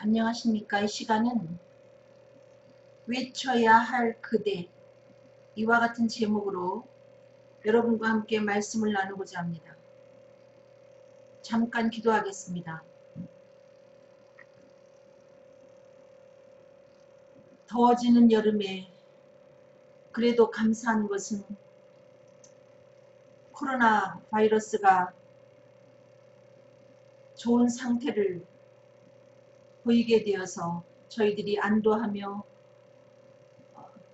안녕하십니까. 이 시간은 외쳐야 할 그대, 이와 같은 제목으로 여러분과 함께 말씀을 나누고자 합니다. 잠깐 기도하겠습니다. 더워지는 여름에 그래도 감사한 것은 코로나 바이러스가 좋은 상태를 보이게 되어서 저희들이 안도하며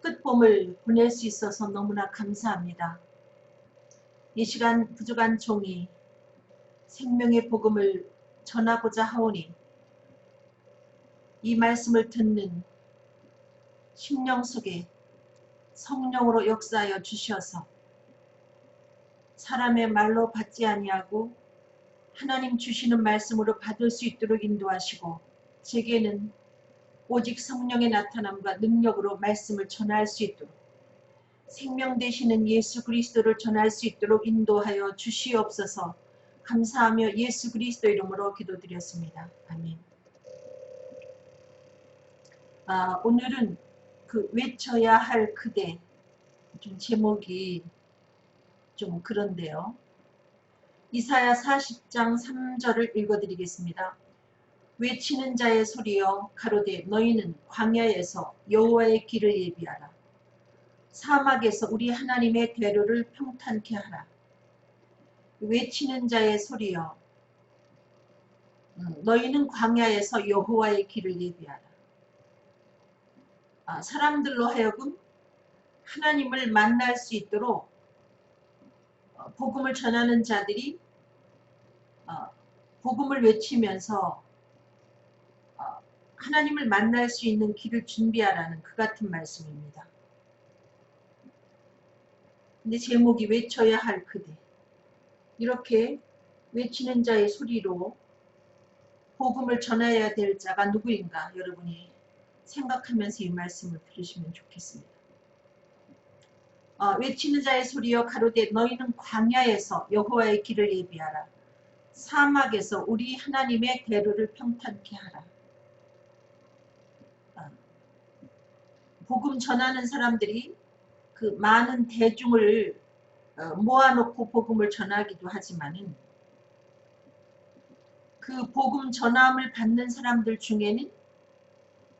끝봄을 보낼 수 있어서 너무나 감사합니다. 이 시간 부족한 종이 생명의 복음을 전하고자 하오니 이 말씀을 듣는 심령 속에 성령으로 역사하여 주셔서 사람의 말로 받지 아니하고 하나님 주시는 말씀으로 받을 수 있도록 인도하시고 제게는 오직 성령의 나타남과 능력으로 말씀을 전할 수 있도록 생명 되시는 예수 그리스도를 전할 수 있도록 인도하여 주시옵소서. 감사하며 예수 그리스도 이름으로 기도드렸습니다. 아멘. 오늘은 그 외쳐야 할 그대, 좀 제목이 좀 그런데요. 이사야 40장 3절을 읽어드리겠습니다. 외치는 자의 소리여 가로되 너희는 광야에서 여호와의 길을 예비하라. 사막에서 우리 하나님의 대로를 평탄케 하라. 외치는 자의 소리여 너희는 광야에서 여호와의 길을 예비하라. 사람들로 하여금 하나님을 만날 수 있도록 복음을 전하는 자들이 복음을 외치면서 하나님을 만날 수 있는 길을 준비하라는 그 같은 말씀입니다. 근데 제목이 외쳐야 할 그대, 이렇게 외치는 자의 소리로 복음을 전해야 될 자가 누구인가 여러분이 생각하면서 이 말씀을 들으시면 좋겠습니다. 외치는 자의 소리여 가로되 너희는 광야에서 여호와의 길을 예비하라. 사막에서 우리 하나님의 대로를 평탄케 하라. 복음 전하는 사람들이 그 많은 대중을 모아놓고 복음을 전하기도 하지만은 그 복음 전함을 받는 사람들 중에는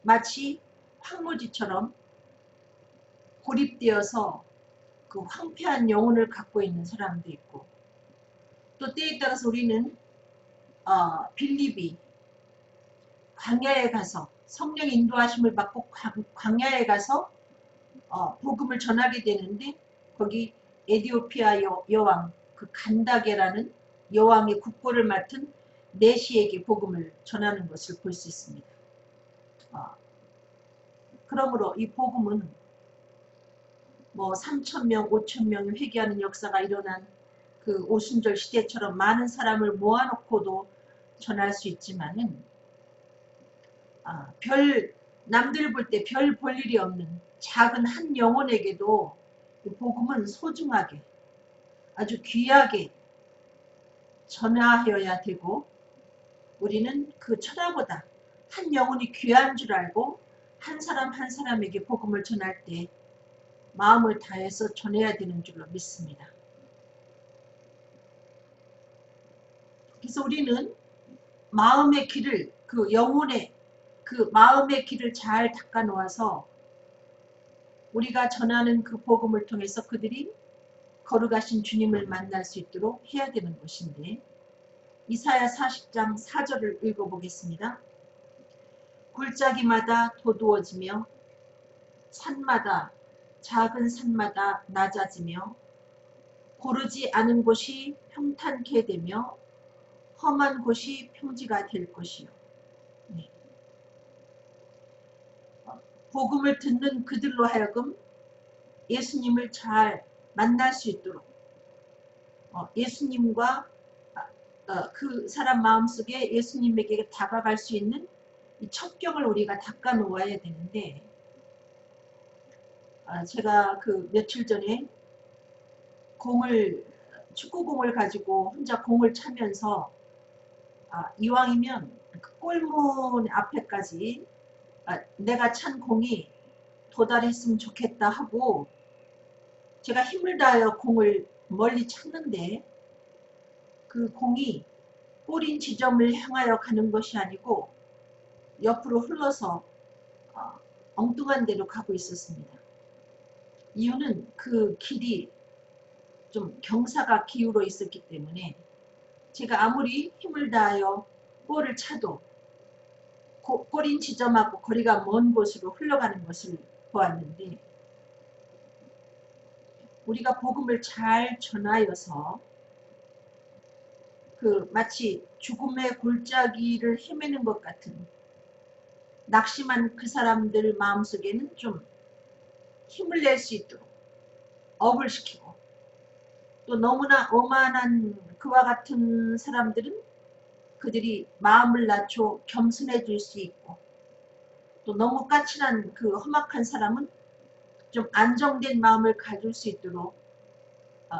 마치 황무지처럼 고립되어서 그 황폐한 영혼을 갖고 있는 사람도 있고, 또 때에 따라서 우리는 빌립이 광야에 가서 성령 인도하심을 받고 광야에 가서 복음을 전하게 되는데 거기 에디오피아 여왕 그 간다게라는 여왕의 국보를 맡은 내시에게 복음을 전하는 것을 볼 수 있습니다. 그러므로 이 복음은 뭐 3,000명, 5,000명 회개하는 역사가 일어난 그 오순절 시대처럼 많은 사람을 모아놓고도 전할 수 있지만은 남들 볼 때 별 볼 일이 없는 작은 한 영혼에게도 이 복음은 소중하게 아주 귀하게 전하여야 되고, 우리는 그 천하보다 한 영혼이 귀한 줄 알고 한 사람 한 사람에게 복음을 전할 때 마음을 다해서 전해야 되는 줄로 믿습니다. 그래서 우리는 마음의 길을, 그 영혼의 그 마음의 길을 잘 닦아 놓아서 우리가 전하는 그 복음을 통해서 그들이 거룩하신 주님을 만날 수 있도록 해야 되는 것인데, 이사야 40장 4절을 읽어보겠습니다. 골짜기마다 도두어지며 산마다 작은 산마다 낮아지며 고르지 않은 곳이 평탄케 되며 험한 곳이 평지가 될 것이요. 네. 복음을 듣는 그들로 하여금 예수님을 잘 만날 수 있도록 예수님과 그 사람 마음속에 예수님에게 다가갈 수 있는 이 첩경을 우리가 닦아 놓아야 되는데, 제가 그 며칠 전에 축구공을 가지고 혼자 공을 차면서 이왕이면 그 골문 앞에까지 내가 찬 공이 도달했으면 좋겠다 하고 제가 힘을 다하여 공을 멀리 찼는데 그 공이 골인 지점을 향하여 가는 것이 아니고 옆으로 흘러서 엉뚱한 데로 가고 있었습니다. 이유는 그 길이 좀 경사가 기울어 있었기 때문에 제가 아무리 힘을 다하여 골을 차도 골인 지점하고 거리가 먼 곳으로 흘러가는 것을 보았는데 우리가 복음을 잘 전하여서 그 마치 죽음의 골짜기를 헤매는 것 같은 낙심한 그 사람들 마음속에는 좀 힘을 낼 수 있도록 업을 시키고 또 너무나 오만한 그와 같은 사람들은 그들이 마음을 낮춰 겸손해질 수 있고 또 너무 까칠한 그 험악한 사람은 좀 안정된 마음을 가질 수 있도록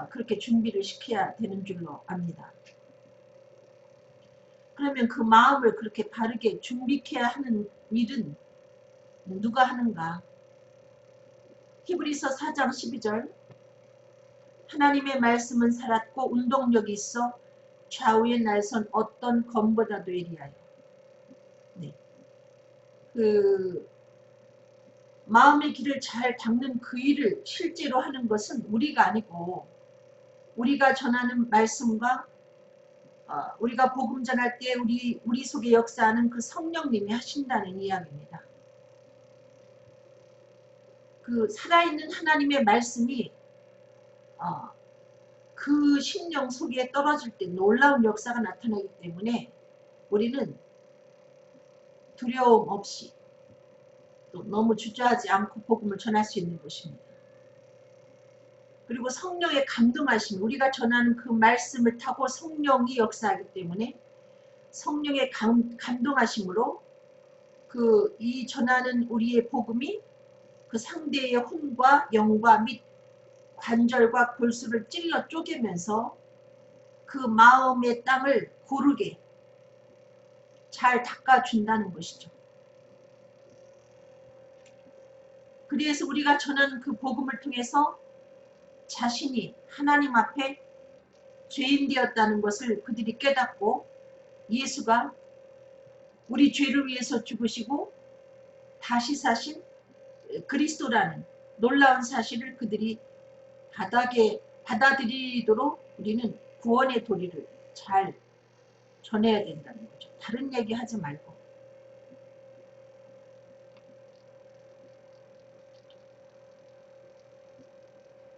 그렇게 준비를 시켜야 되는 줄로 압니다. 그러면 그 마음을 그렇게 바르게 준비해야 하는 일은 누가 하는가? 히브리서 4장 12절 하나님의 말씀은 살았고 운동력이 있어 좌우에 날선 어떤 검보다도 예리하여. 네. 그 마음의 길을 잘 닦는 그 일을 실제로 하는 것은 우리가 아니고 우리가 전하는 말씀과 우리가 복음 전할 때 우리 속에 역사하는 그 성령님이 하신다는 이야기입니다. 그 살아있는 하나님의 말씀이 그 심령 속에 떨어질 때 놀라운 역사가 나타나기 때문에 우리는 두려움 없이 또 너무 주저하지 않고 복음을 전할 수 있는 것입니다. 그리고 성령의 감동하심, 우리가 전하는 그 말씀을 타고 성령이 역사하기 때문에 성령의 감동하심으로 이 전하는 우리의 복음이 그 상대의 혼과 영과 및 관절과 골수를 찔러 쪼개면서 그 마음의 땅을 고르게 잘 닦아준다는 것이죠. 그래서 우리가 전하는 그 복음을 통해서 자신이 하나님 앞에 죄인 되었다는 것을 그들이 깨닫고 예수가 우리 죄를 위해서 죽으시고 다시 사신 그리스도라는 놀라운 사실을 그들이 받아들이도록 우리는 구원의 도리를 잘 전해야 된다는 거죠. 다른 얘기 하지 말고.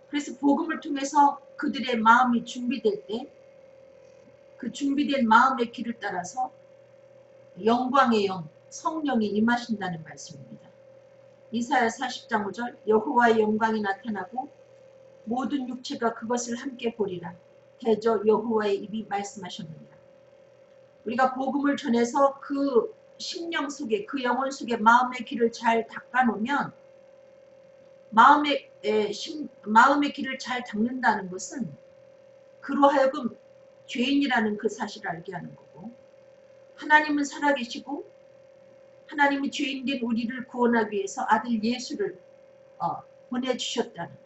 그래서 복음을 통해서 그들의 마음이 준비될 때 그 준비된 마음의 길을 따라서 영광의 영, 성령이 임하신다는 말씀입니다. 이사야 40장 5절 여호와의 영광이 나타나고 모든 육체가 그것을 함께 보리라. 대저 여호와의 입이 말씀하셨느니라. 우리가 복음을 전해서 그 심령 속에 그 영혼 속에 마음의 길을 잘 닦아놓으면 마음의 길을 잘 닦는다는 것은 그로 하여금 죄인이라는 그 사실을 알게 하는 거고 하나님은 살아계시고 하나님이 죄인된 우리를 구원하기 위해서 아들 예수를 보내주셨다는 것.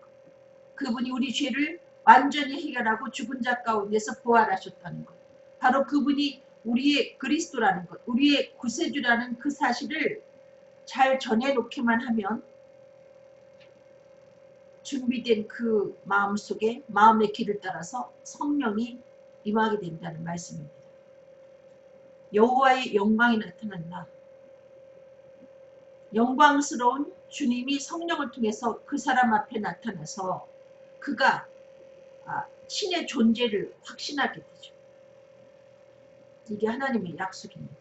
그분이 우리 죄를 완전히 해결하고 죽은 자 가운데서 부활하셨다는 것. 바로 그분이 우리의 그리스도라는 것, 우리의 구세주라는 그 사실을 잘 전해놓기만 하면 준비된 그 마음속에 마음의 길을 따라서 성령이 임하게 된다는 말씀입니다. 여호와의 영광이 나타난다. 영광스러운 주님이 성령을 통해서 그 사람 앞에 나타나서 그가 신의 존재를 확신하게 되죠. 이게 하나님의 약속입니다.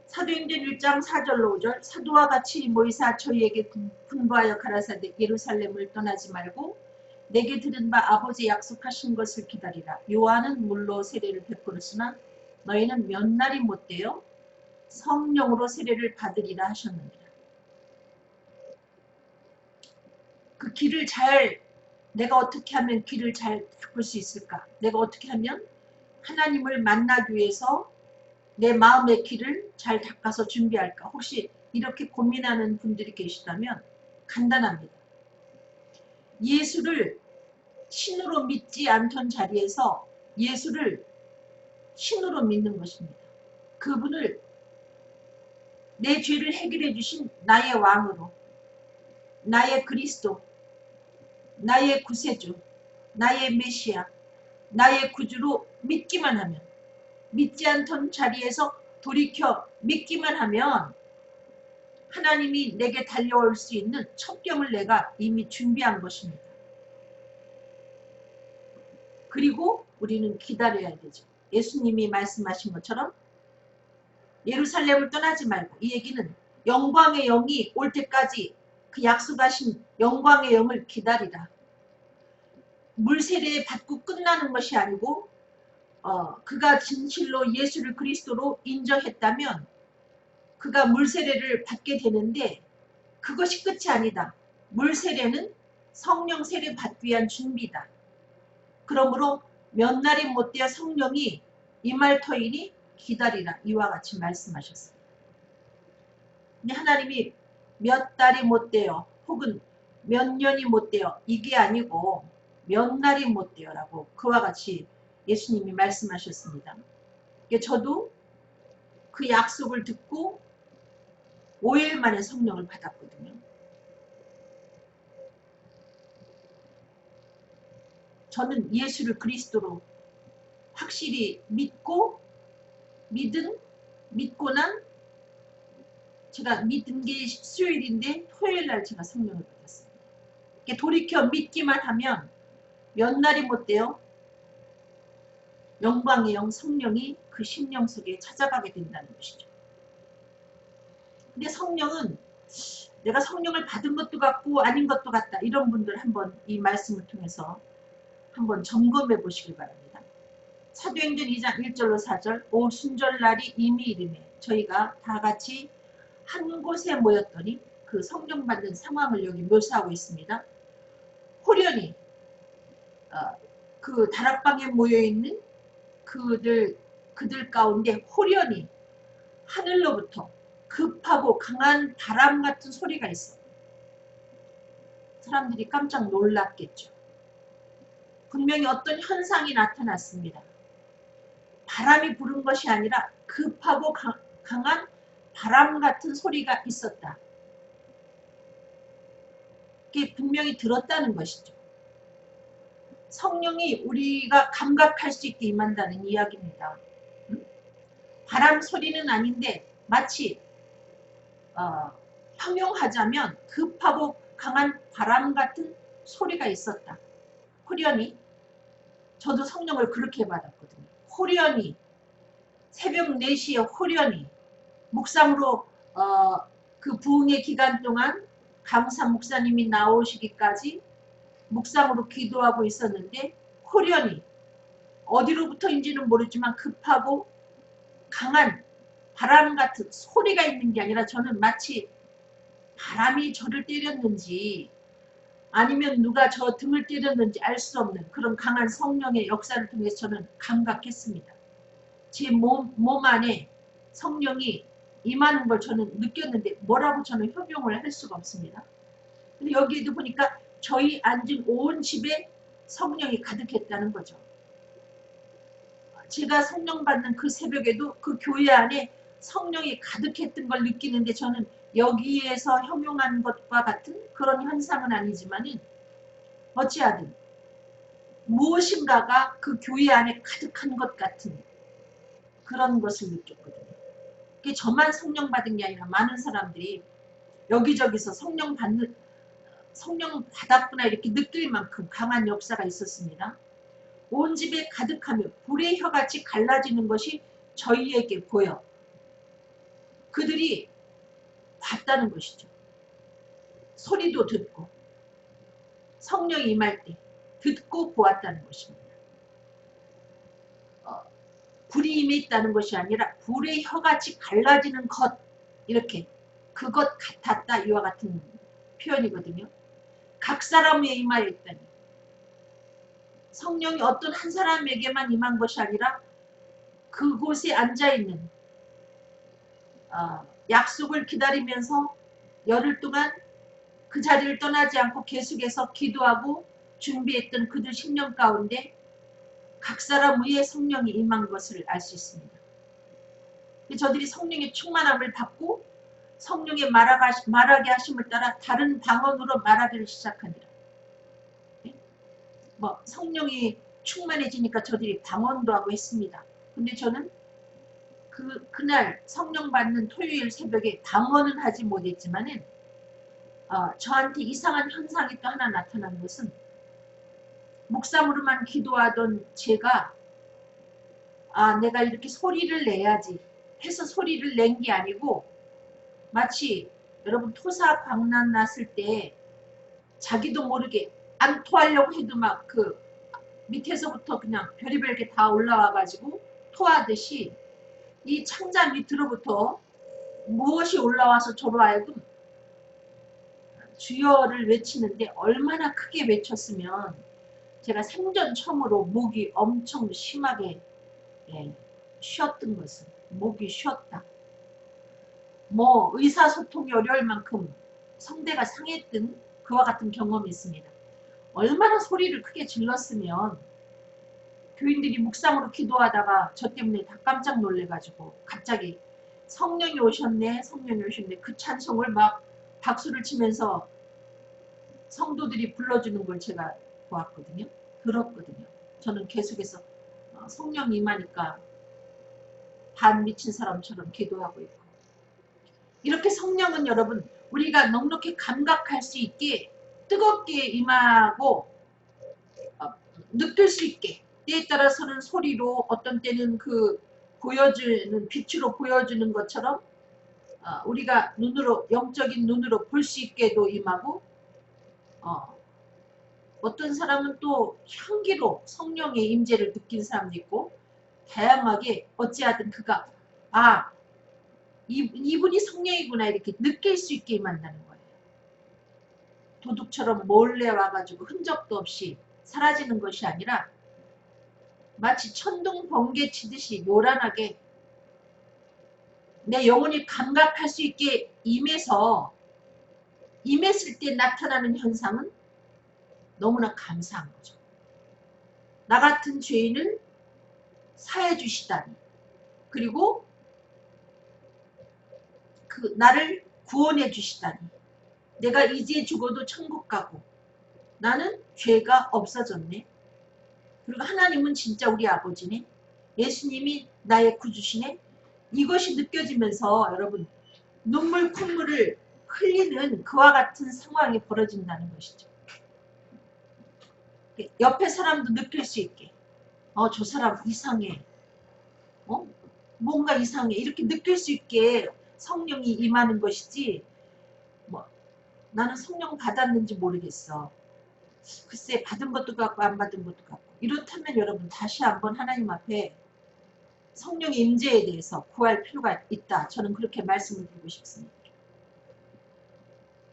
사도행전 1장 4절로 5절 사도와 같이 모이사 저희에게 분부하여 가라사대 예루살렘을 떠나지 말고 내게 들은 바 아버지 약속하신 것을 기다리라. 요한은 물로 세례를 베풀었으나 너희는 몇 날이 못되어 성령으로 세례를 받으리라 하셨느니라. 그 길을 내가 어떻게 하면 길을 잘 닦을 수 있을까? 내가 어떻게 하면 하나님을 만나기 위해서 내 마음의 길을 잘 닦아서 준비할까? 혹시 이렇게 고민하는 분들이 계시다면 간단합니다. 예수를 신으로 믿지 않던 자리에서 예수를 신으로 믿는 것입니다. 그분을 내 죄를 해결해 주신 나의 왕으로, 나의 그리스도, 나의 구세주, 나의 메시아, 나의 구주로 믿기만 하면, 믿지 않던 자리에서 돌이켜 믿기만 하면 하나님이 내게 달려올 수 있는 첩경을 내가 이미 준비한 것입니다. 그리고 우리는 기다려야 되죠. 예수님이 말씀하신 것처럼 예루살렘을 떠나지 말고, 이 얘기는 영광의 영이 올 때까지 그 약속하신 영광의 영을 기다리라. 물세례 받고 끝나는 것이 아니고 그가 진실로 예수를 그리스도로 인정했다면 그가 물세례를 받게 되는데 그것이 끝이 아니다. 물세례는 성령 세례 받기 위한 준비다. 그러므로 몇 날이 못되어 성령이 임할 터이니 기다리라. 이와 같이 말씀하셨습니다. 근데 하나님이 몇 달이 못되어 혹은 몇 년이 못되어 이게 아니고 몇 날이 못되어 라고 그와 같이 예수님이 말씀하셨습니다. 저도 그 약속을 듣고 5일 만에 성령을 받았거든요. 저는 예수를 그리스도로 확실히 믿고 난 제가 믿은 게 수요일인데 토요일날 제가 성령을 받았어요. 돌이켜 믿기만 하면 몇 날이 못돼요. 영광의 영 성령이 그 심령 속에 찾아가게 된다는 것이죠. 근데 성령은 내가 성령을 받은 것도 같고 아닌 것도 같다. 이런 분들 한번 이 말씀을 통해서 한번 점검해 보시기 바랍니다. 사도행전 2장 1절로 4절 오순절날이 이미 이르매 저희가 다 같이 한 곳에 모였더니 그 성령 받는 상황을 여기 묘사하고 있습니다. 호련히 그 다락방에 모여있는 그들 가운데 호련히 하늘로부터 급하고 강한 바람 같은 소리가 있어. 사람들이 깜짝 놀랐겠죠. 분명히 어떤 현상이 나타났습니다. 바람이 부른 것이 아니라 급하고 강한 바람 같은 소리가 있었다. 그게 분명히 들었다는 것이죠. 성령이 우리가 감각할 수 있게 임한다는 이야기입니다. 바람 소리는 아닌데 마치 형용하자면 급하고 강한 바람 같은 소리가 있었다. 호련히 저도 성령을 그렇게 받았거든요. 호련히 새벽 4시에 호련히 묵상으로 그 부흥의 기간 동안 강사 목사님이 나오시기까지 묵상으로 기도하고 있었는데 호련히 어디로부터인지는 모르지만 급하고 강한 바람 같은 소리가 있는 게 아니라 저는 마치 바람이 저를 때렸는지 아니면 누가 저 등을 때렸는지 알 수 없는 그런 강한 성령의 역사를 통해서 저는 감각했습니다. 제 몸 안에 성령이 임하는 걸 저는 느꼈는데 뭐라고 저는 효용을 할 수가 없습니다. 근데 여기에도 보니까 저희 앉은 온 집에 성령이 가득했다는 거죠. 제가 성령 받는 그 새벽에도 그 교회 안에 성령이 가득했던 걸 느끼는데 저는 여기에서 형용한 것과 같은 그런 현상은 아니지만은 어찌하든 무엇인가가 그 교회 안에 가득한 것 같은 그런 것을 느꼈거든요. 그게 저만 성령 받은 게 아니라 많은 사람들이 여기저기서 성령 받았구나 이렇게 느낄 만큼 강한 역사가 있었습니다. 온 집에 가득하며 불의 혀같이 갈라지는 것이 저희에게 보여 그들이 봤다는 것이죠. 소리도 듣고 성령이 임할 때 듣고 보았다는 것입니다. 불이 임해 있다는 것이 아니라 불의 혀같이 갈라지는 것 이렇게 그것 같았다 이와 같은 표현이거든요. 각 사람에 임하여 있다니 성령이 어떤 한 사람에게만 임한 것이 아니라 그곳에 앉아있는 약속을 기다리면서 열흘 동안 그 자리를 떠나지 않고 계속해서 기도하고 준비했던 그들 심령 가운데 각 사람 위에 성령이 임한 것을 알 수 있습니다. 저들이 성령의 충만함을 받고 성령의 말하게 하심을 따라 다른 방언으로 말하기를 시작하니라. 성령이 충만해지니까 저들이 방언도 하고 했습니다. 근데 저는 그날 성령 받는 토요일 새벽에 방언은 하지 못했지만은 저한테 이상한 현상이 또 하나 나타난 것은 목사무로만 기도하던 제가 내가 이렇게 소리를 내야지 해서 소리를 낸 게 아니고 마치 여러분 토사 광난 났을 때 자기도 모르게 안 토하려고 해도 막 그 밑에서부터 그냥 별의별 게 다 올라와 가지고 토하듯이 이 창자 밑으로부터 무엇이 올라와서 저로 하여금 주여를 외치는데 얼마나 크게 외쳤으면 제가 생전 처음으로 목이 엄청 심하게 쉬었던 것은 목이 쉬었다. 의사소통이 어려울 만큼 성대가 상했던 그와 같은 경험이 있습니다. 얼마나 소리를 크게 질렀으면 교인들이 묵상으로 기도하다가 저 때문에 다 깜짝 놀래가지고 갑자기 성령이 오셨네 성령이 오셨네 그 찬송을 막 박수를 치면서 성도들이 불러주는 걸 제가 보았거든요. 들었거든요. 저는 계속해서 성령이 임하니까 반 미친 사람처럼 기도하고 있고 이렇게 성령은 여러분 우리가 넉넉히 감각할 수 있게 뜨겁게 임하고 느낄 수 있게 때에 따라서는 소리로 어떤 때는 그 보여주는 빛으로 보여주는 것처럼 우리가 눈으로 영적인 눈으로 볼 수 있게도 임하고 어떤 사람은 또 향기로 성령의 임재를 느낀 사람도 있고 다양하게 어찌하든 그가 이분이 성령이구나 이렇게 느낄 수 있게 임한다는 거예요. 도둑처럼 몰래 와가지고 흔적도 없이 사라지는 것이 아니라 마치 천둥 번개 치듯이 요란하게 내 영혼이 감각할 수 있게 임했을 때 나타나는 현상은 너무나 감사한 거죠. 나 같은 죄인을 사해 주시다니 그리고 나를 구원해 주시다니 내가 이제 죽어도 천국 가고 나는 죄가 없어졌네. 그리고 하나님은 진짜 우리 아버지네. 예수님이 나의 구주시네. 이것이 느껴지면서 여러분 눈물 콧물을 흘리는 그와 같은 상황이 벌어진다는 것이죠. 옆에 사람도 느낄 수 있게 저 사람 이상해. 뭔가 이상해. 이렇게 느낄 수 있게 성령이 임하는 것이지 나는 성령 받았는지 모르겠어. 글쎄 받은 것도 같고 안 받은 것도 같고 이렇다면 여러분 다시 한번 하나님 앞에 성령의 임재에 대해서 구할 필요가 있다. 저는 그렇게 말씀을 드리고 싶습니다.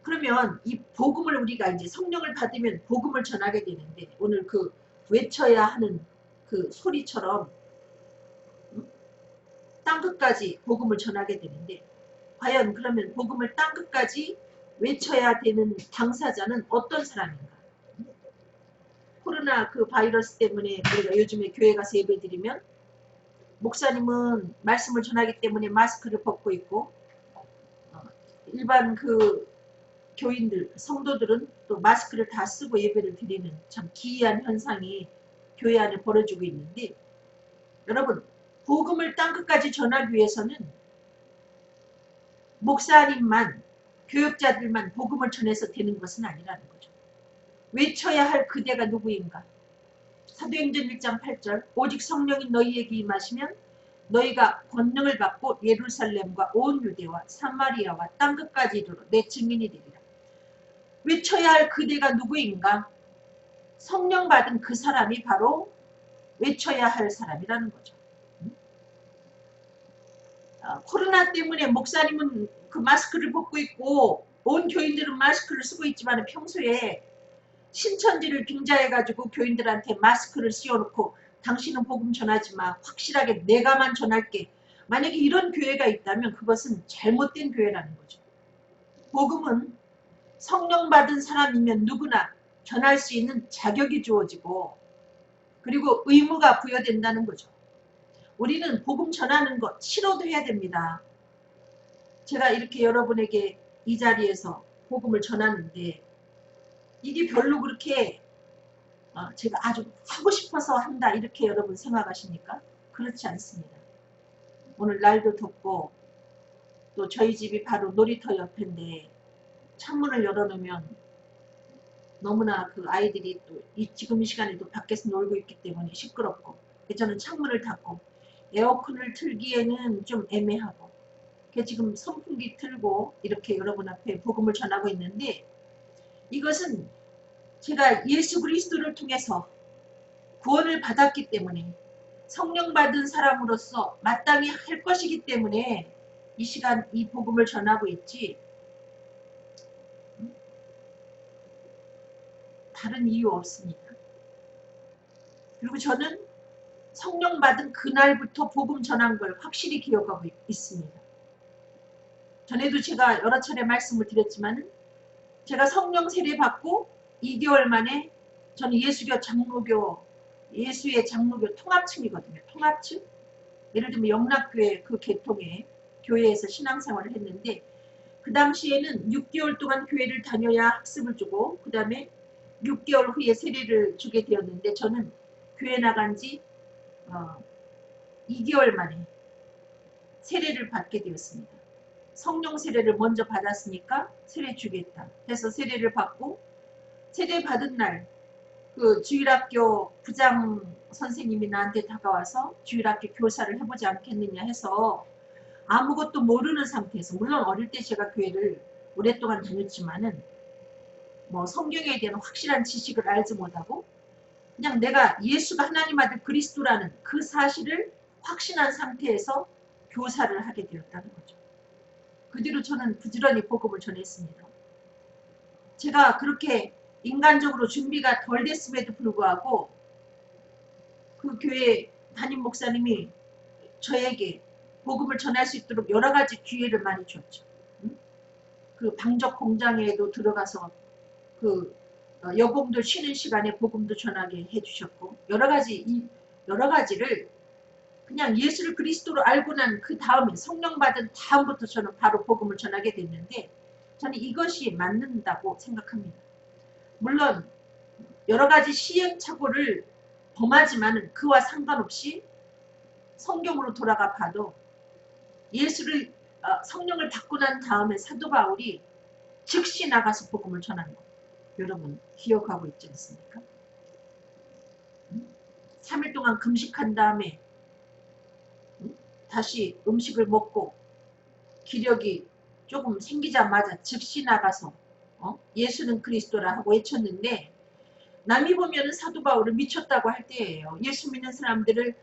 그러면 이 복음을 우리가 이제 성령을 받으면 복음을 전하게 되는데 오늘 그 외쳐야 하는 그 소리처럼 땅끝까지 복음을 전하게 되는데 과연 그러면 복음을 땅끝까지 외쳐야 되는 당사자는 어떤 사람인가? 코로나 그 바이러스 때문에 우리가 요즘에 교회 가서 예배 드리면 목사님은 말씀을 전하기 때문에 마스크를 벗고 있고 일반 그 교인들, 성도들은 또 마스크를 다 쓰고 예배를 드리는 참 기이한 현상이 교회 안에 벌어지고 있는데 여러분 복음을 땅끝까지 전하기 위해서는 목사님만 교역자들만 복음을 전해서 되는 것은 아니라는 거죠. 외쳐야 할 그대가 누구인가? 사도행전 1장 8절 오직 성령이 너희에게 임하시면 너희가 권능을 받고 예루살렘과 온 유대와 사마리아와 땅끝까지 이르러 내 증인이 되리라. 외쳐야 할 그대가 누구인가? 성령 받은 그 사람이 바로 외쳐야 할 사람이라는 거죠. 코로나 때문에 목사님은 그 마스크를 벗고 있고 온 교인들은 마스크를 쓰고 있지만 평소에 신천지를 빙자해가지고 교인들한테 마스크를 씌워놓고 당신은 복음 전하지 마. 확실하게 내가만 전할게. 만약에 이런 교회가 있다면 그것은 잘못된 교회라는 거죠. 복음은 성령 받은 사람이면 누구나 전할 수 있는 자격이 주어지고 그리고 의무가 부여된다는 거죠. 우리는 복음 전하는 것 싫어도 해야 됩니다. 제가 이렇게 여러분에게 이 자리에서 복음을 전하는데 이게 별로 그렇게 제가 아주 하고 싶어서 한다 이렇게 여러분 생각하십니까? 그렇지 않습니다. 오늘 날도 덥고 또 저희 집이 바로 놀이터 옆인데 창문을 열어놓으면 너무나 그 아이들이 또 지금 이 시간에도 밖에서 놀고 있기 때문에 시끄럽고 저는 창문을 닫고 에어컨을 틀기에는 좀 애매하고 지금 선풍기 틀고 이렇게 여러분 앞에 복음을 전하고 있는데 이것은 제가 예수 그리스도를 통해서 구원을 받았기 때문에 성령 받은 사람으로서 마땅히 할 것이기 때문에 이 시간 이 복음을 전하고 있지 다른 이유 없습니다. 그리고 저는 성령 받은 그날부터 복음 전한 걸 확실히 기억하고 있습니다. 전에도 제가 여러 차례 말씀을 드렸지만 제가 성령 세례 받고 2개월 만에 저는 예수교 장로교 예수의 장로교 통합층이거든요. 통합층? 예를 들면 영락교회 그 계통의 교회에서 신앙생활을 했는데 그 당시에는 6개월 동안 교회를 다녀야 학습을 주고 그 다음에 6개월 후에 세례를 주게 되었는데 저는 교회 나간 지 2개월 만에 세례를 받게 되었습니다. 성령 세례를 먼저 받았으니까 세례 주겠다 해서 세례를 받고 세례 받은 날 그 주일학교 부장 선생님이 나한테 다가와서 주일학교 교사를 해보지 않겠느냐 해서 아무것도 모르는 상태에서 물론 어릴 때 제가 교회를 오랫동안 다녔지만은 뭐 성경에 대한 확실한 지식을 알지 못하고 그냥 내가 예수가 하나님 아들 그리스도라는 그 사실을 확신한 상태에서 교사를 하게 되었다는 거죠. 그 뒤로 저는 부지런히 복음을 전했습니다. 제가 그렇게 인간적으로 준비가 덜 됐음에도 불구하고 그 교회 담임 목사님이 저에게 복음을 전할 수 있도록 여러 가지 기회를 많이 줬죠. 그 방적 공장에도 들어가서 그 여공들 쉬는 시간에 복음도 전하게 해주셨고 여러 가지를 그냥 예수를 그리스도로 알고 난 그 다음에 성령 받은 다음부터 저는 바로 복음을 전하게 됐는데 저는 이것이 맞는다고 생각합니다. 물론 여러 가지 시행착오를 범하지만 그와 상관없이 성경으로 돌아가 봐도 예수를 성령을 받고 난 다음에 사도 바울이 즉시 나가서 복음을 전한 것 여러분 기억하고 있지 않습니까? 3일 동안 금식한 다음에 다시 음식을 먹고 기력이 조금 생기자마자 즉시 나가서 예수는 그리스도라 하고 외쳤는데 남이 보면은 사도 바울을 미쳤다고 할 때예요. 예수 믿는 사람들을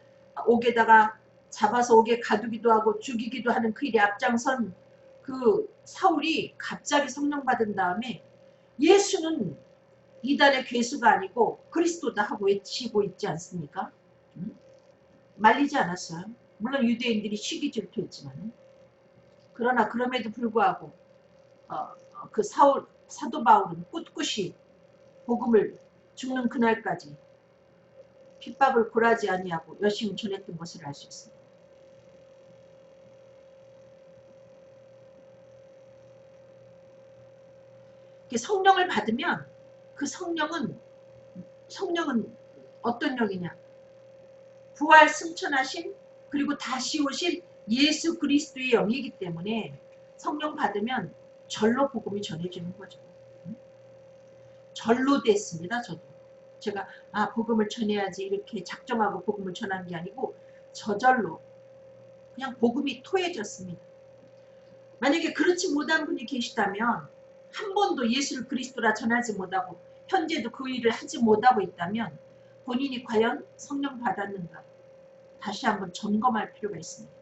옥에다가 잡아서 옥에 가두기도 하고 죽이기도 하는 그 일에 앞장선 그 사울이 갑자기 성령 받은 다음에 예수는 이단의 괴수가 아니고 그리스도다 하고 외치고 있지 않습니까? 말리지 않았어요. 물론 유대인들이 시기 질투했지만 그러나 그럼에도 불구하고 그 사도 바울은 꿋꿋이 복음을 죽는 그날까지 핍박을 굴하지 아니하고 열심히 전했던 것을 알 수 있습니다. 성령을 받으면 그 성령은 어떤 영이냐 부활 승천하신 그리고 다시 오실 예수 그리스도의 영이기 때문에 성령 받으면 절로 복음이 전해지는 거죠. 절로 됐습니다. 저도 제가 복음을 전해야지 이렇게 작정하고 복음을 전한 게 아니고 저절로 그냥 복음이 토해졌습니다. 만약에 그렇지 못한 분이 계시다면 한 번도 예수를 그리스도라 전하지 못하고 현재도 그 일을 하지 못하고 있다면 본인이 과연 성령 받았는가 다시 한번 점검할 필요가 있습니다.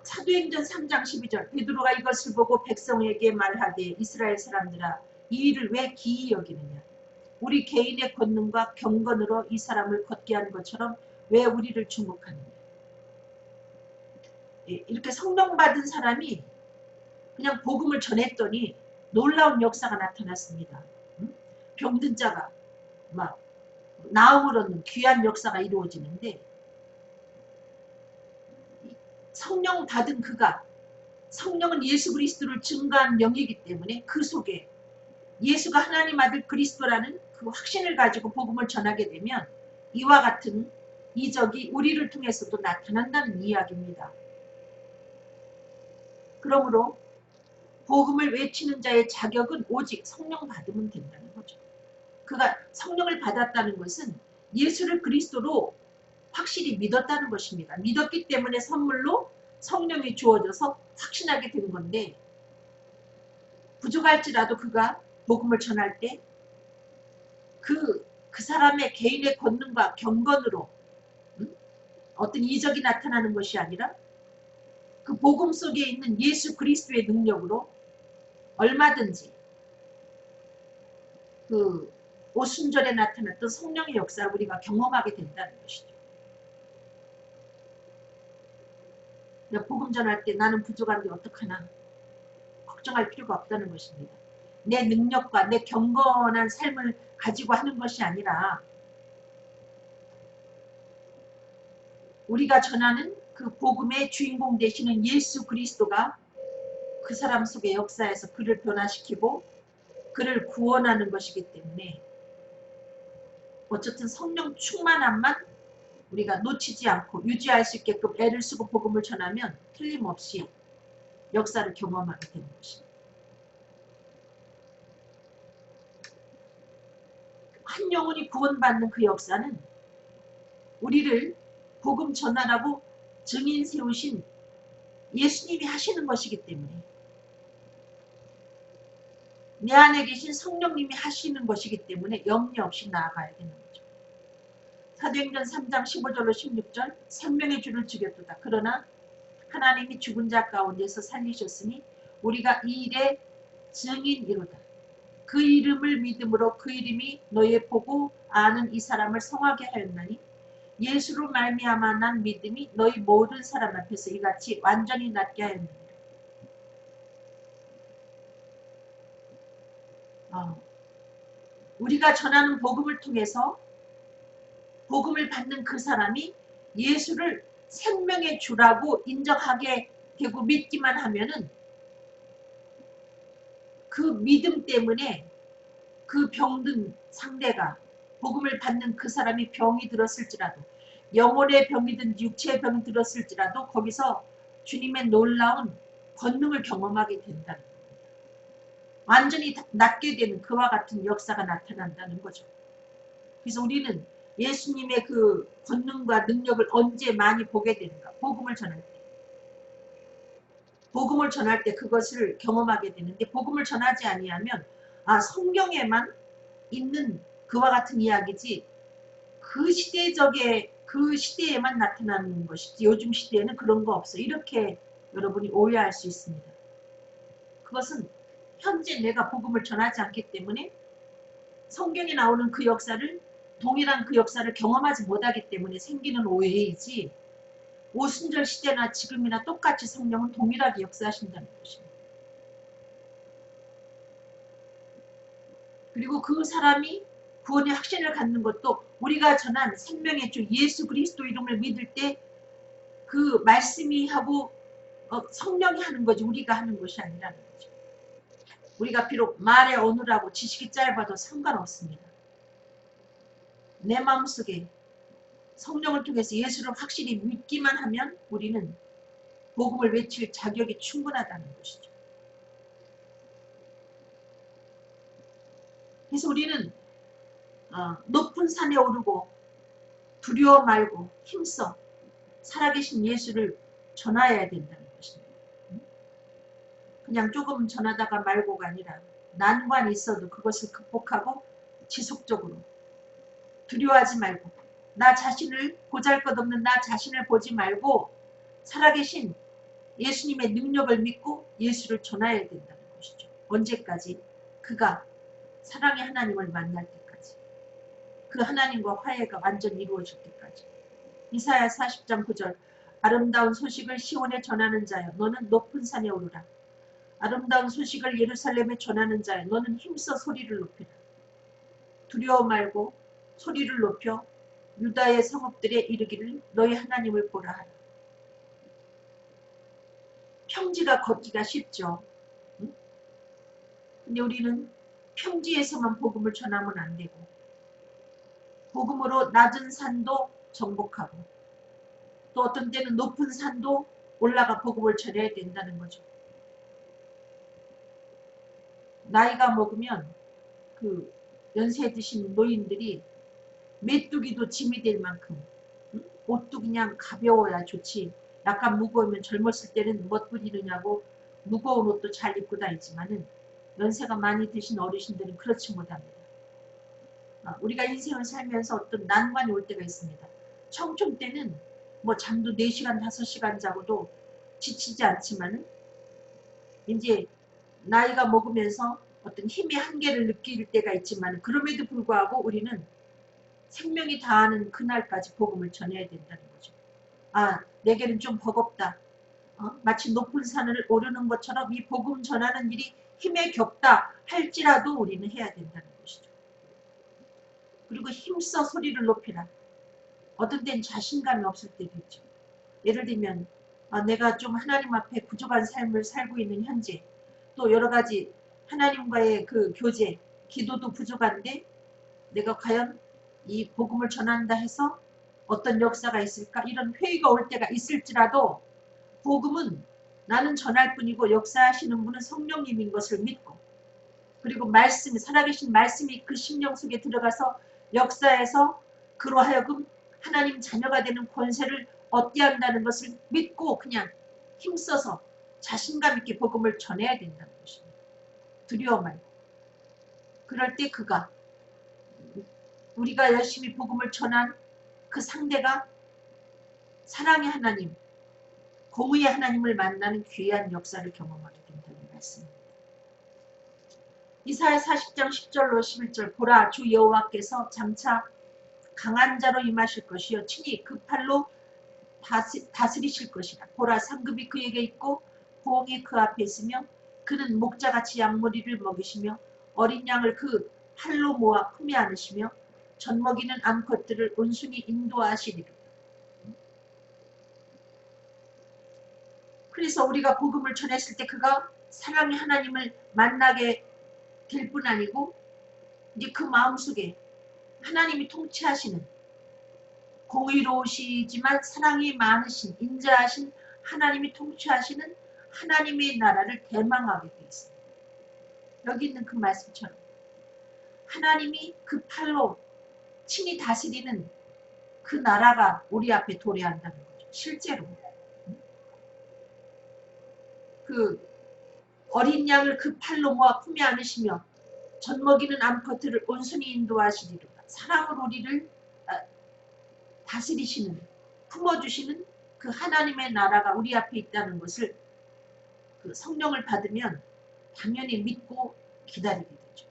사도행전 3장 12절 베드로가 이것을 보고 백성에게 말하되 이스라엘 사람들아 이 일을 왜 기이 여기느냐 우리 개인의 권능과 경건으로 이 사람을 걷게 하는 것처럼 왜 우리를 중복하느냐. 예, 이렇게 성령 받은 사람이 그냥 복음을 전했더니 놀라운 역사가 나타났습니다. 병든 자가 막 나음을 얻는 귀한 역사가 이루어지는데, 성령 받은 그가, 성령은 예수 그리스도를 증거한 영이기 때문에 그 속에 예수가 하나님 아들 그리스도라는 그 확신을 가지고 복음을 전하게 되면 이와 같은 이적이 우리를 통해서도 나타난다는 이야기입니다. 그러므로 복음을 외치는 자의 자격은 오직 성령 받으면 된다는 거죠. 그가 성령을 받았다는 것은 예수를 그리스도로 확실히 믿었다는 것입니다. 믿었기 때문에 선물로 성령이 주어져서 확신하게 된 건데, 부족할지라도 그가 복음을 전할 때 그 사람의 개인의 권능과 경건으로 어떤 이적이 나타나는 것이 아니라 그 복음 속에 있는 예수 그리스도의 능력으로 얼마든지 그 오순절에 나타났던 성령의 역사를 우리가 경험하게 된다는 것이죠. 복음 전할 때 나는 부족한데 어떡하나 걱정할 필요가 없다는 것입니다. 내 능력과 내 경건한 삶을 가지고 하는 것이 아니라 우리가 전하는 그 복음의 주인공 되시는 예수 그리스도가 그 사람 속의 역사에서 그를 변화시키고 그를 구원하는 것이기 때문에 어쨌든 성령 충만함만 우리가 놓치지 않고 유지할 수 있게끔 애를 쓰고 복음을 전하면 틀림없이 역사를 경험하게 되는 것입니다. 한 영혼이 구원받는 그 역사는 우리를 복음 전하라고 증인 세우신 예수님이 하시는 것이기 때문에, 내 안에 계신 성령님이 하시는 것이기 때문에 염려 없이 나아가야 되는 거죠. 사도행전 3장 15절로 16절, 생명의 주를 죽였도다. 그러나 하나님이 죽은 자 가운데서 살리셨으니 우리가 이 일의 증인이로다. 그 이름을 믿음으로 그 이름이 너의 보고 아는 이 사람을 성하게 하였나니 예수로 말미암아 난 믿음이 너희 모든 사람 앞에서 이같이 완전히 낫게 하였느니라. 우리가 전하는 복음을 통해서 복음을 받는 그 사람이 예수를 생명의 주라고 인정하게 되고 믿기만 하면은 그 믿음 때문에 그 병든 상대가, 복음을 받는 그 사람이 병이 들었을지라도, 영혼의 병이든 육체의 병이 들었을지라도 거기서 주님의 놀라운 권능을 경험하게 된다는 겁니다. 완전히 낫게 되는 그와 같은 역사가 나타난다는 거죠. 그래서 우리는 예수님의 그 권능과 능력을 언제 많이 보게 되는가? 복음을 전할 때. 복음을 전할 때 그것을 경험하게 되는데, 복음을 전하지 아니하면 성경에만 있는 그와 같은 이야기지 그 시대에만 나타나는 것이지 요즘 시대에는 그런 거 없어. 이렇게 여러분이 오해할 수 있습니다. 그것은 현재 내가 복음을 전하지 않기 때문에 성경에 나오는 그 역사를, 동일한 그 역사를 경험하지 못하기 때문에 생기는 오해이지, 오순절 시대나 지금이나 똑같이 성령은 동일하게 역사하신다는 것입니다. 그리고 그 사람이 구원의 확신을 갖는 것도 우리가 전한 생명의 주 예수 그리스도 이름을 믿을 때 그 말씀이 하고 성령이 하는 거지 우리가 하는 것이 아니라는 거죠. 우리가 비록 말의 어느라고 지식이 짧아도 상관없습니다. 내 마음속에 성령을 통해서 예수를 확실히 믿기만 하면 우리는 복음을 외칠 자격이 충분하다는 것이죠. 그래서 우리는 높은 산에 오르고 두려워 말고 힘써 살아계신 예수를 전하여야 된다는 것입니다. 그냥 조금 전하다가 말고가 아니라 난관이 있어도 그것을 극복하고 지속적으로 두려워하지 말고, 나 자신을, 보잘것없는 나 자신을 보지 말고 살아계신 예수님의 능력을 믿고 예수를 전해야 된다는 것이죠. 언제까지? 그가 사랑의 하나님을 만날 때까지, 그 하나님과 화해가 완전히 이루어질 때까지. 이사야 40장 9절. 아름다운 소식을 시온에 전하는 자여 너는 높은 산에 오르라. 아름다운 소식을 예루살렘에 전하는 자여 너는 힘써 소리를 높이라. 두려워 말고 소리를 높여 유다의 성읍들에 이르기를 너희 하나님을 보라 하라. 평지가 걷기가 쉽죠. 응? 근데 우리는 평지에서만 복음을 전하면 안 되고 복음으로 낮은 산도 정복하고 또 어떤 때는 높은 산도 올라가 복음을 전해야 된다는 거죠. 나이가 먹으면 그 연세 드신 노인들이 메뚜기도 짐이 될 만큼 옷도 그냥 가벼워야 좋지. 약간 무거우면 젊었을 때는 멋부리느냐고 무거운 옷도 잘 입고 다니지만은 연세가 많이 드신 어르신들은 그렇지 못합니다. 우리가 인생을 살면서 어떤 난관이 올 때가 있습니다. 청춘 때는 뭐 잠도 4시간 5시간 자고도 지치지 않지만은 이제 나이가 먹으면서 어떤 힘의 한계를 느낄 때가 있지만 그럼에도 불구하고 우리는 생명이 다하는 그날까지 복음을 전해야 된다는 거죠. 내게는 좀 버겁다. 마치 높은 산을 오르는 것처럼 이 복음 전하는 일이 힘에 겹다 할지라도 우리는 해야 된다는 것이죠. 그리고 힘써 소리를 높이라. 어떤 때는 자신감이 없을 때도 있죠. 예를 들면 내가 좀 하나님 앞에 부족한 삶을 살고 있는 현재 또 여러 가지 하나님과의 그 교제, 기도도 부족한데 내가 과연 이 복음을 전한다 해서 어떤 역사가 있을까? 이런 회의가 올 때가 있을지라도 복음은 나는 전할 뿐이고 역사하시는 분은 성령님인 것을 믿고 그리고 말씀이 살아계신 말씀이 그 심령 속에 들어가서 역사에서 그로 하여금 하나님 자녀가 되는 권세를 얻게 한다는 것을 믿고 그냥 힘써서 자신감 있게 복음을 전해야 된다는 것입니다. 두려워 말고. 그럴 때 그가 우리가 열심히 복음을 전한 그 상대가 사랑의 하나님, 공의의 하나님을 만나는 귀한 역사를 경험하게 된다는 말씀입니다. 이사야 40장 10절로 11절 보라 주 여호와께서 장차 강한 자로 임하실 것이요 친히 그 팔로 다스리실 것이라. 보라 상급이 그에게 있고 보응이 그 앞에 있으며 그는 목자같이 양머리를 먹이시며 어린 양을 그 팔로 모아 품에 안으시며 젖먹이는 암컷들을 온순히 인도하시리라. 그래서 우리가 복음을 전했을 때 그가 사랑의 하나님을 만나게 될 뿐 아니고 이제 그 마음속에 하나님이 통치하시는 공의로우시지만 사랑이 많으신 인자하신 하나님이 통치하시는 하나님의 나라를 대망하게 되어 있습니다. 여기 있는 그 말씀처럼 하나님이 그 팔로 친히 다스리는 그 나라가 우리 앞에 도래한다는 거죠. 실제로 그 어린 양을 그 팔로 모아 품에 안으시며 젖먹이는 암컷들을 온순히 인도하시리로다. 사랑으로 우리를 다스리시는 품어주시는 그 하나님의 나라가 우리 앞에 있다는 것을 그 성령을 받으면 당연히 믿고 기다리게 되죠.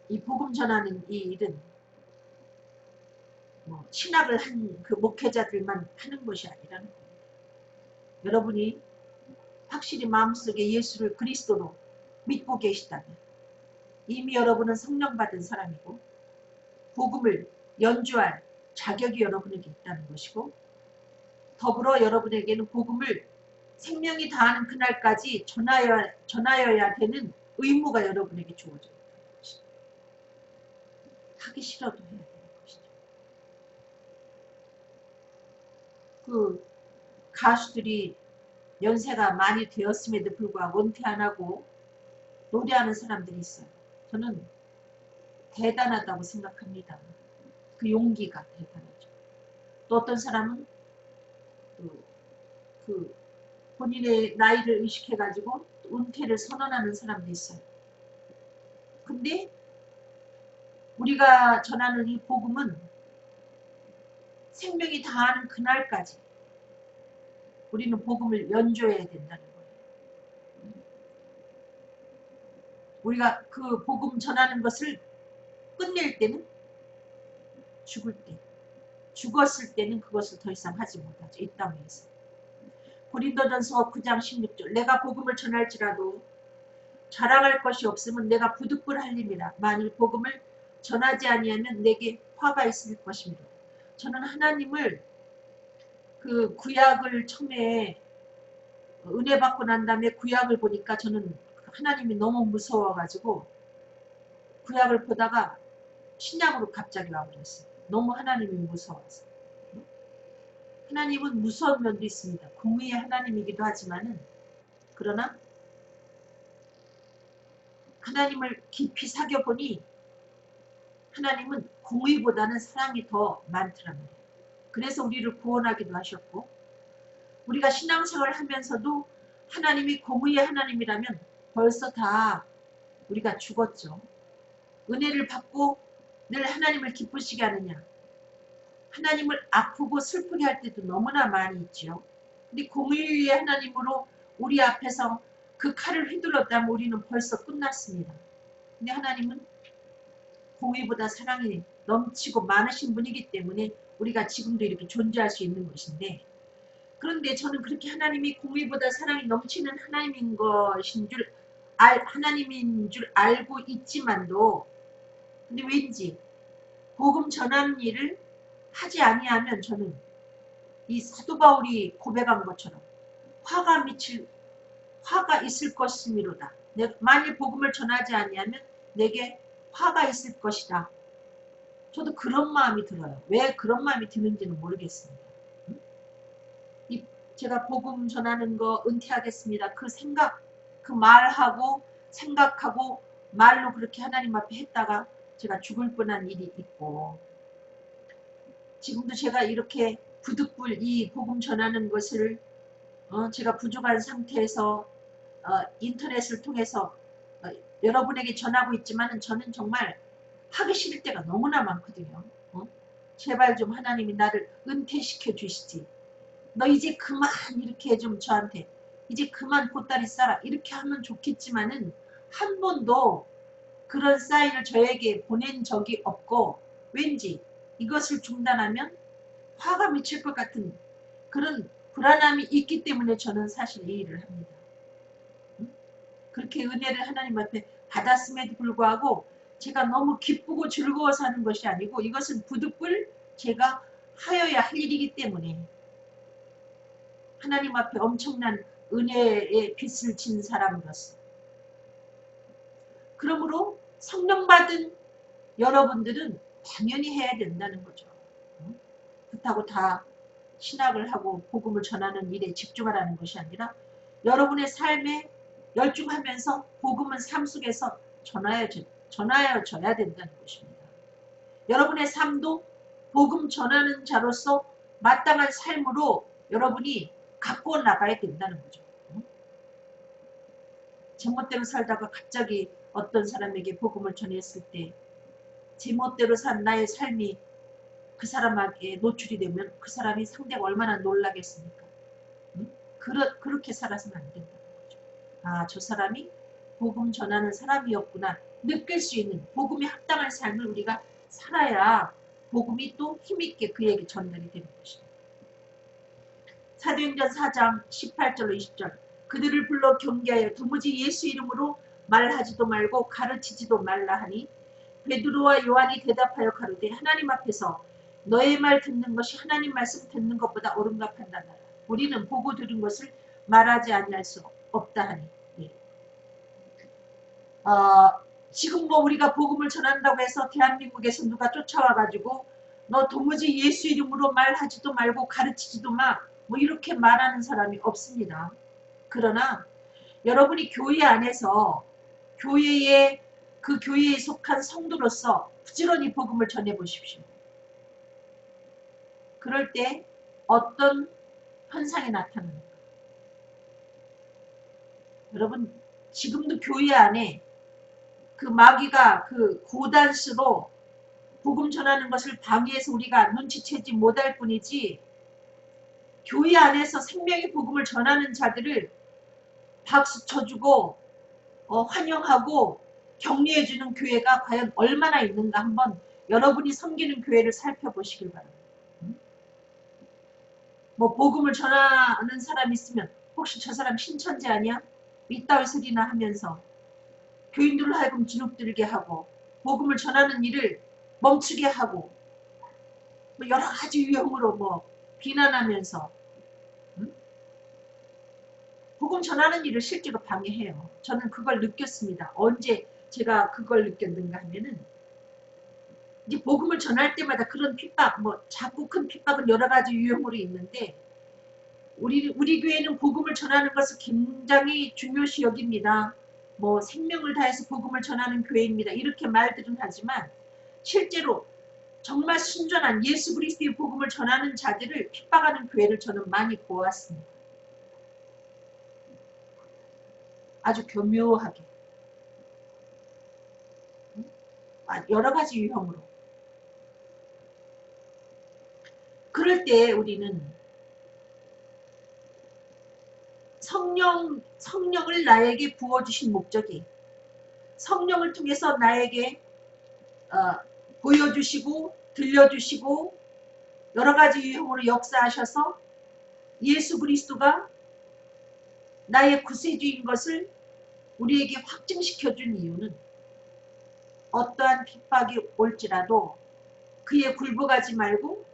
이 복음 전하는 이 일은 신학을 한 그 목회자들만 하는 것이 아니라는 겁니다. 여러분이 확실히 마음속에 예수를 그리스도로 믿고 계시다면 이미 여러분은 성령 받은 사람이고 복음을 연주할 자격이 여러분에게 있다는 것이고 더불어 여러분에게는 복음을 생명이 다하는 그날까지 전하여야 되는 의무가 여러분에게 주어져 있다는 것이죠. 하기 싫어도 해야 되는 것이죠. 그 가수들이 연세가 많이 되었음에도 불구하고 은퇴 안 하고 노래하는 사람들이 있어요. 저는 대단하다고 생각합니다. 그 용기가 대단하죠. 또 어떤 사람은 그 본인의 나이를 의식해가지고 은퇴를 선언하는 사람도 있어요. 근데 우리가 전하는 이 복음은 생명이 다하는 그날까지 우리는 복음을 연주해야 된다는 거예요. 우리가 그 복음 전하는 것을 끝낼 때는 죽을 때. 죽었을 때는 그것을 더 이상 하지 못하죠. 이 땅에서. 고린도전서 9장 16절 내가 복음을 전할지라도 자랑할 것이 없으면 내가 부득불할림이라. 만일 복음을 전하지 아니하면 내게 화가 있을 것입니다. 저는 하나님을 그 구약을 처음에 은혜 받고 난 다음에 구약을 보니까 저는 하나님이 너무 무서워가지고 구약을 보다가 신약으로 갑자기 와버렸어요. 너무 하나님이 무서워서. 하나님은 무서운 면도 있습니다. 공의의 하나님이기도 하지만은 그러나 하나님을 깊이 사귀어보니 하나님은 공의보다는 사랑이 더 많더란 말이에요. 그래서 우리를 구원하기도 하셨고 우리가 신앙생활을 하면서도 하나님이 공의의 하나님이라면 벌써 다 우리가 죽었죠. 은혜를 받고 늘 하나님을 기쁘시게 하느냐. 하나님을 아프고 슬프게 할 때도 너무나 많이 있죠. 근데 공의의 하나님으로 우리 앞에서 그 칼을 휘둘렀다면 우리는 벌써 끝났습니다. 근데 하나님은 공의보다 사랑이 넘치고 많으신 분이기 때문에 우리가 지금도 이렇게 존재할 수 있는 것인데 그런데 저는 그렇게 하나님이 공의보다 사랑이 넘치는 하나님인 것인 줄 하나님인 줄 알고 있지만도 근데 왠지 복음 전하는 일을 하지 아니하면 저는 이 사도 바울이 고백한 것처럼 화가 있을 것이미로다. 만일 복음을 전하지 아니하면 내게 화가 있을 것이다. 저도 그런 마음이 들어요. 왜 그런 마음이 드는지는 모르겠습니다. 제가 복음 전하는 거 은퇴하겠습니다. 그 생각, 그 말하고 생각하고 말로 그렇게 하나님 앞에 했다가 제가 죽을 뻔한 일이 있고 지금도 제가 이렇게 부득불 이 복음 전하는 것을 제가 부족한 상태에서 인터넷을 통해서 여러분에게 전하고 있지만 저는 정말 하기 싫을 때가 너무나 많거든요. 제발 좀 하나님이 나를 은퇴시켜 주시지. 너 이제 그만 이렇게 좀 저한테 이제 그만 보따리 싸라 이렇게 하면 좋겠지만은 한 번도 그런 사인을 저에게 보낸 적이 없고 왠지 이것을 중단하면 화가 미칠 것 같은 그런 불안함이 있기 때문에 저는 사실 이 일을 합니다. 그렇게 은혜를 하나님 앞에 받았음에도 불구하고 제가 너무 기쁘고 즐거워서 하는 것이 아니고 이것은 부득불 제가 하여야 할 일이기 때문에 하나님 앞에 엄청난 은혜의 빚을 진 사람으로서 그러므로 성령 받은 여러분들은 당연히 해야 된다는 거죠. 그렇다고 다 신학을 하고 복음을 전하는 일에 집중하라는 것이 아니라 여러분의 삶에 열중하면서 복음은 삶 속에서 전하여져야 된다는 것입니다. 여러분의 삶도 복음 전하는 자로서 마땅한 삶으로 여러분이 갖고 나가야 된다는 거죠. 제멋대로 살다가 갑자기 어떤 사람에게 복음을 전했을 때 제멋대로 산 나의 삶이 그 사람에게 노출이 되면 그 사람이 상대가 얼마나 놀라겠습니까? 그렇게 살아서는 안 된다는 거죠. 아, 저 사람이 복음 전하는 사람이었구나 느낄 수 있는 복음에 합당한 삶을 우리가 살아야 복음이 또 힘있게 그에게 전달이 되는 것입니다. 사도행전 4장 18절로 20절 그들을 불러 경계하여 도무지 예수 이름으로 말하지도 말고 가르치지도 말라 하니 베드로와 요한이 대답하여 가로되 하나님 앞에서 너의 말 듣는 것이 하나님 말씀 듣는 것보다 옳은가 판단하라. 우리는 보고 들은 것을 말하지 아니할 수 없다 하니 지금 뭐 우리가 복음을 전한다고 해서 대한민국에서 누가 쫓아와가지고 너 도무지 예수 이름으로 말하지도 말고 가르치지도 마 뭐 이렇게 말하는 사람이 없습니다. 그러나 여러분이 교회 안에서 그 교회에 속한 성도로서 부지런히 복음을 전해보십시오. 그럴 때 어떤 현상이 나타납니까? 여러분 지금도 교회 안에 그 마귀가 그 고단수로 복음 전하는 것을 방해해서 우리가 눈치채지 못할 뿐이지 교회 안에서 생명의 복음을 전하는 자들을 박수 쳐주고 환영하고 격려해주는 교회가 과연 얼마나 있는가 한번 여러분이 섬기는 교회를 살펴보시길 바랍니다. 뭐 복음을 전하는 사람이 있으면 혹시 저 사람 신천지 아니야? 이따위 소리나 하면서 교인들을 하여금 주눅들게 하고 복음을 전하는 일을 멈추게 하고 뭐 여러 가지 유형으로 뭐 비난하면서 복음 전하는 일을 실제로 방해해요. 저는 그걸 느꼈습니다. 언제 제가 그걸 느꼈는가 하면은 이제 복음을 전할 때마다 그런 핍박, 뭐 작고 큰 핍박은 여러 가지 유형으로 있는데 우리 교회는 복음을 전하는 것을 굉장히 중요시 여깁니다. 뭐 생명을 다해서 복음을 전하는 교회입니다. 이렇게 말들은 하지만 실제로 정말 순전한 예수 그리스도의 복음을 전하는 자들을 핍박하는 교회를 저는 많이 보았습니다. 아주 교묘하게 여러 가지 유형으로. 그럴 때 우리는 성령을 나에게 부어주신 목적이 성령을 통해서 나에게 보여주시고 들려주시고 여러 가지 유형으로 역사하셔서 예수 그리스도가 나의 구세주인 것을 우리에게 확증시켜준 이유는 어떠한 핍박이 올지라도 그에 굴복하지 말고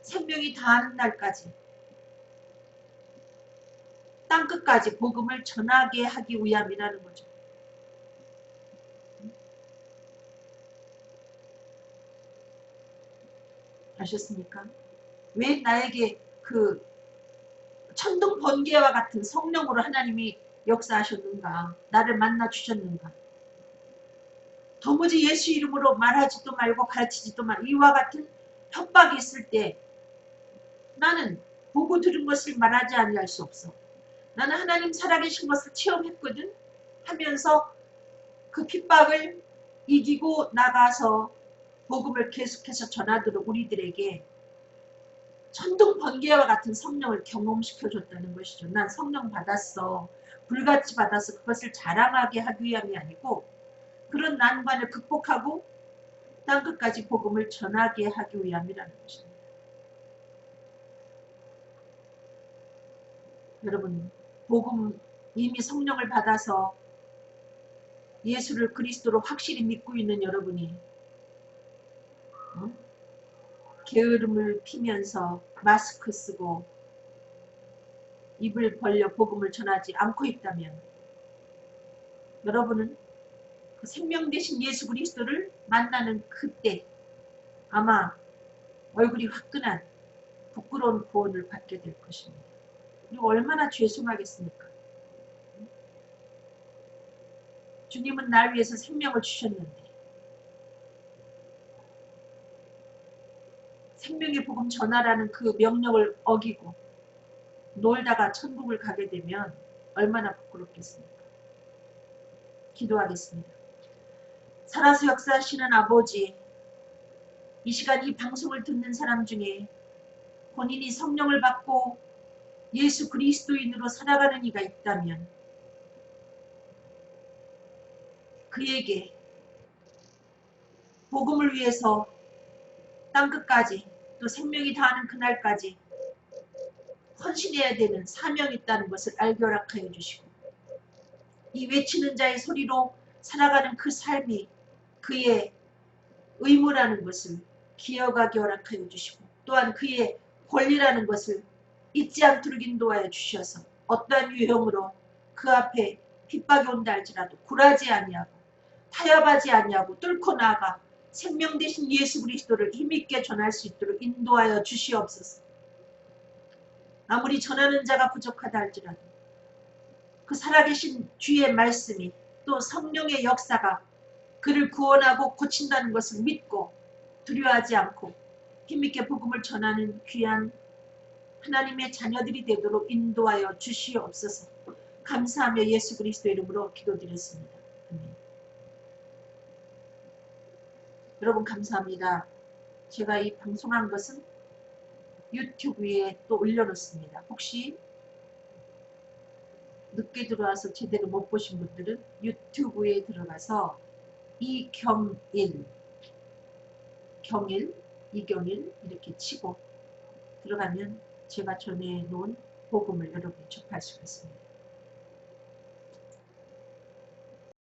생명이 다하는 날까지 땅끝까지 복음을 전하게 하기 위함이라는 거죠. 아셨습니까? 왜 나에게 그 천둥 번개와 같은 성령으로 하나님이 역사하셨는가? 나를 만나 주셨는가? 도무지 예수 이름으로 말하지도 말고 가르치지도 말고 이와 같은 협박이 있을 때 나는 보고 들은 것을 말하지 아니할 수 없어. 나는 하나님 살아계신 것을 체험했거든 하면서 그 핍박을 이기고 나가서 복음을 계속해서 전하도록 우리들에게 천둥 번개와 같은 성령을 경험시켜줬다는 것이죠. 난 성령 받았어. 불같이 받아서 그것을 자랑하게 하기 위함이 아니고 그런 난관을 극복하고 땅끝까지 복음을 전하게 하기 위함이라는 것입니다. 여러분, 복음 이미 성령을 받아서 예수를 그리스도로 확실히 믿고 있는 여러분이 게으름을 피면서 마스크 쓰고 입을 벌려 복음을 전하지 않고 있다면 여러분은 그 생명 되신 예수 그리스도를 만나는 그때 아마 얼굴이 화끈한 부끄러운 구원을 받게 될 것입니다. 그리고 얼마나 죄송하겠습니까? 주님은 날 위해서 생명을 주셨는데 생명의 복음 전하라는 그 명령을 어기고 놀다가 천국을 가게 되면 얼마나 부끄럽겠습니까? 기도하겠습니다. 살아서 역사하시는 아버지, 이 시간 이 방송을 듣는 사람 중에 본인이 성령을 받고 예수 그리스도인으로 살아가는 이가 있다면 그에게 복음을 위해서 땅끝까지 또 생명이 다하는 그날까지 헌신해야 되는 사명이 있다는 것을 알게 허락하여 주시고 이 외치는 자의 소리로 살아가는 그 삶이 그의 의무라는 것을 기억하게 허락하여 주시고 또한 그의 권리라는 것을 잊지 않도록 인도하여 주셔서 어떠한 유형으로 그 앞에 핍박이 온다 할지라도 굴하지 아니하고 타협하지 아니하고 뚫고 나아가 생명 되신 예수 그리스도를 힘있게 전할 수 있도록 인도하여 주시옵소서. 아무리 전하는 자가 부족하다 할지라도 그 살아계신 주의 말씀이 또 성령의 역사가 그를 구원하고 고친다는 것을 믿고 두려워하지 않고 힘있게 복음을 전하는 귀한 하나님의 자녀들이 되도록 인도하여 주시옵소서. 감사하며 예수 그리스도 이름으로 기도드렸습니다. 아멘. 여러분 감사합니다. 제가 이 방송한 것은 유튜브에 또 올려놓습니다. 혹시 늦게 들어와서 제대로 못 보신 분들은 유튜브에 들어가서 이경일, 이경일 이렇게 치고 들어가면 제가 전해 놓은 복음을 여러분이 접할 수가 있습니다.